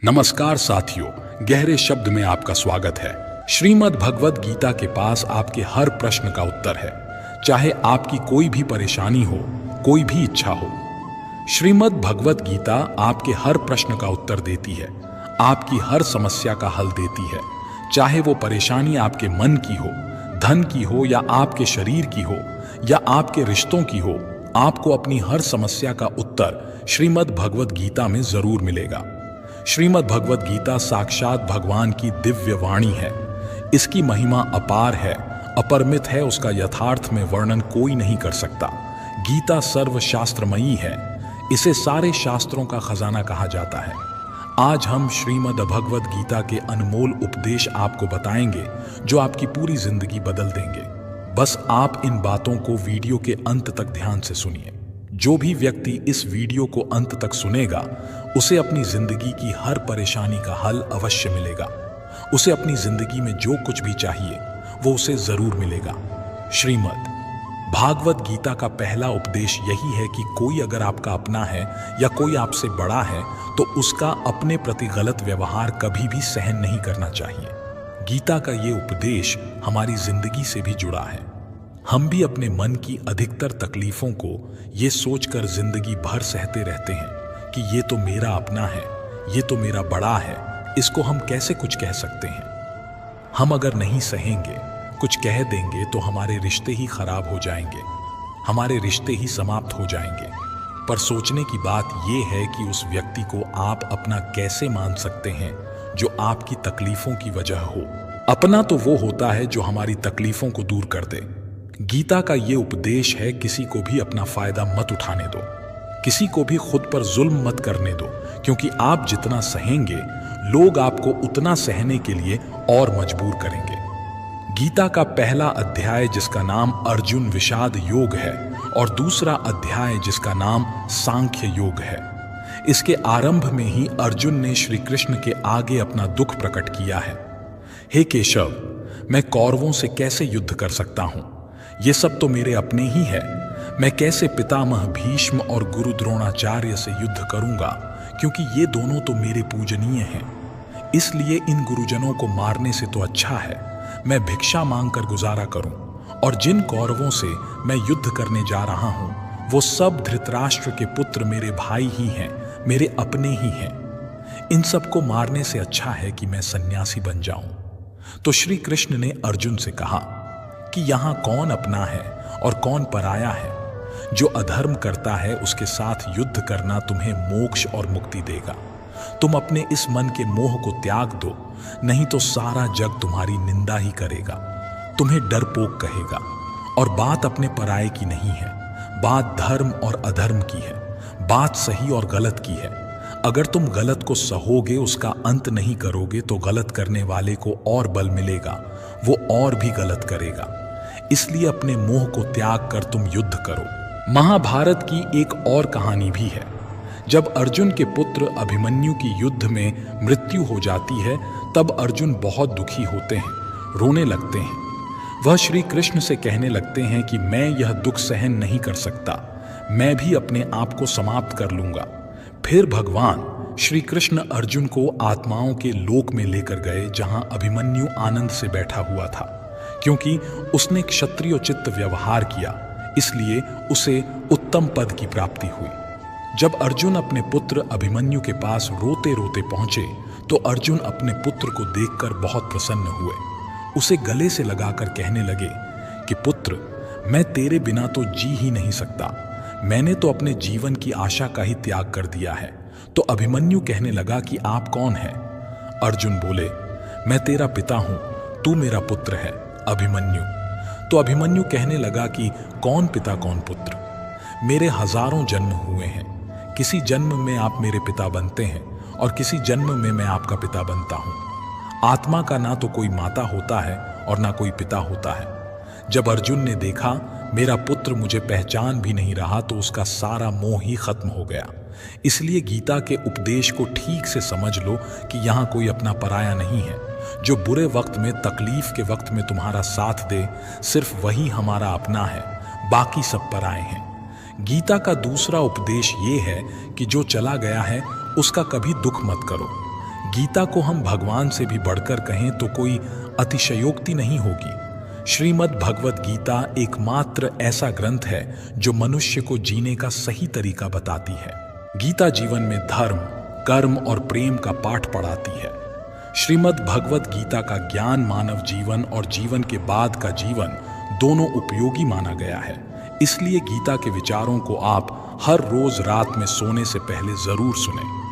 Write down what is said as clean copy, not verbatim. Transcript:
नमस्कार साथियों, गहरे शब्द में आपका स्वागत है। श्रीमद् भगवद गीता के पास आपके हर प्रश्न का उत्तर है, चाहे आपकी कोई भी परेशानी हो, कोई भी इच्छा हो। श्रीमद् भगवद गीता आपके हर प्रश्न का उत्तर देती है, आपकी हर समस्या का हल देती है। चाहे वो परेशानी आपके मन की हो, धन की हो, या आपके शरीर की हो, या आपके रिश्तों की हो, आपको अपनी हर समस्या का उत्तर श्रीमद् भगवद गीता में जरूर मिलेगा। श्रीमद् भगवद गीता साक्षात भगवान की दिव्य वाणी है। इसकी महिमा अपार है, अपरिमित है, उसका यथार्थ में वर्णन कोई नहीं कर सकता। गीता सर्वशास्त्रमयी है, इसे सारे शास्त्रों का खजाना कहा जाता है। आज हम श्रीमद् भगवद गीता के अनमोल उपदेश आपको बताएंगे, जो आपकी पूरी जिंदगी बदल देंगे। बस आप इन बातों को वीडियो के अंत तक ध्यान से सुनिए। जो भी व्यक्ति इस वीडियो को अंत तक सुनेगा, उसे अपनी जिंदगी की हर परेशानी का हल अवश्य मिलेगा। उसे अपनी जिंदगी में जो कुछ भी चाहिए वो उसे जरूर मिलेगा। श्रीमद् भागवत गीता का पहला उपदेश यही है कि कोई अगर आपका अपना है या कोई आपसे बड़ा है तो उसका अपने प्रति गलत व्यवहार कभी भी सहन नहीं करना चाहिए। गीता का ये उपदेश हमारी जिंदगी से भी जुड़ा है। हम भी अपने मन की अधिकतर तकलीफों को ये सोचकर जिंदगी भर सहते रहते हैं कि ये तो मेरा अपना है, ये तो मेरा बड़ा है, इसको हम कैसे कुछ कह सकते हैं। हम अगर नहीं सहेंगे, कुछ कह देंगे तो हमारे रिश्ते ही खराब हो जाएंगे, हमारे रिश्ते ही समाप्त हो जाएंगे। पर सोचने की बात ये है कि उस व्यक्ति को आप अपना कैसे मान सकते हैं जो आपकी तकलीफों की वजह हो। अपना तो वो होता है जो हमारी तकलीफों को दूर कर दे। गीता का ये उपदेश है, किसी को भी अपना फायदा मत उठाने दो, किसी को भी खुद पर जुल्म मत करने दो, क्योंकि आप जितना सहेंगे लोग आपको उतना सहने के लिए और मजबूर करेंगे। गीता का पहला अध्याय जिसका नाम अर्जुन विषाद योग है और दूसरा अध्याय जिसका नाम सांख्य योग है, इसके आरंभ में ही अर्जुन ने श्री कृष्ण के आगे अपना दुख प्रकट किया है। हे केशव, मैं कौरवों से कैसे युद्ध कर सकता हूं? ये सब तो मेरे अपने ही है। मैं कैसे पितामह भीष्म और गुरु द्रोणाचार्य से युद्ध करूंगा, क्योंकि ये दोनों तो मेरे पूजनीय हैं। इसलिए इन गुरुजनों को मारने से तो अच्छा है मैं भिक्षा मांगकर गुजारा करूं। और जिन कौरवों से मैं युद्ध करने जा रहा हूं, वो सब धृतराष्ट्र के पुत्र मेरे भाई ही हैं, मेरे अपने ही हैं। इन सबको मारने से अच्छा है कि मैं सन्यासी बन जाऊं। तो श्री कृष्ण ने अर्जुन से कहा कि यहां कौन अपना है और कौन पराया है। जो अधर्म करता है उसके साथ युद्ध करना तुम्हें मोक्ष और मुक्ति देगा। तुम अपने इस मन के मोह को त्याग दो, नहीं तो सारा जग तुम्हारी निंदा ही करेगा, तुम्हें डरपोक कहेगा। और बात अपने पराये की नहीं है, बात धर्म और अधर्म की है, बात सही और गलत की है। अगर तुम गलत को सहोगे, उसका अंत नहीं करोगे, तो गलत करने वाले को और बल मिलेगा, वो और भी गलत करेगा। इसलिए अपने मोह को त्याग कर तुम युद्ध करो। महाभारत की एक और कहानी भी है। जब अर्जुन के पुत्र अभिमन्यु की युद्ध में मृत्यु हो जाती है, तब अर्जुन बहुत दुखी होते हैं, रोने लगते हैं। वह श्री कृष्ण से कहने लगते हैं कि मैं यह दुख सहन नहीं कर सकता, मैं भी अपने आप को समाप्त कर लूंगा। फिर भगवान श्री कृष्ण अर्जुन को आत्माओं के लोक में लेकर गए, जहां अभिमन्यु आनंद से बैठा हुआ था, क्योंकि उसने क्षत्रियोचित व्यवहार किया, इसलिए उसे उत्तम पद की प्राप्ति हुई। जब अर्जुन अपने पुत्र अभिमन्यु के पास रोते रोते पहुंचे, तो अर्जुन अपने पुत्र को देखकर बहुत प्रसन्न हुए। उसे गले से लगाकर कहने लगे कि पुत्र, मैं तेरे बिना तो जी ही नहीं सकता, मैंने तो अपने जीवन की आशा का ही त्याग कर दिया है। तो अभिमन्यु कहने लगा कि आप कौन हैं? अर्जुन बोले, मैं तेरा पिता हूं, तू मेरा पुत्र है अभिमन्यु। तो अभिमन्यु कहने लगा कि कौन पिता कौन पुत्र? मेरे हजारों जन्म हुए हैं, किसी जन्म में आप मेरे पिता बनते हैं और किसी जन्म में मैं आपका पिता बनता हूं। आत्मा का ना तो कोई माता होता है और ना कोई पिता होता है। जब अर्जुन ने देखा मेरा पुत्र मुझे पहचान भी नहीं रहा, तो उसका सारा मोह ही खत्म हो गया। इसलिए गीता के उपदेश को ठीक से समझ लो कि यहाँ कोई अपना पराया नहीं है। जो बुरे वक्त में, तकलीफ के वक्त में तुम्हारा साथ दे, सिर्फ वही हमारा अपना है, बाकी सब पराए हैं। गीता का दूसरा उपदेश ये है कि जो चला गया है उसका कभी दुख मत करो। गीता को हम भगवान से भी बढ़कर कहें तो कोई अतिशयोक्ति नहीं होगी। श्रीमद् भगवद गीता एकमात्र ऐसा ग्रंथ है जो मनुष्य को जीने का सही तरीका बताती है। गीता जीवन में धर्म, कर्म और प्रेम का पाठ पढ़ाती है। श्रीमद् भगवद गीता का ज्ञान मानव जीवन और जीवन के बाद का जीवन दोनों उपयोगी माना गया है। इसलिए गीता के विचारों को आप हर रोज रात में सोने से पहले जरूर सुनें।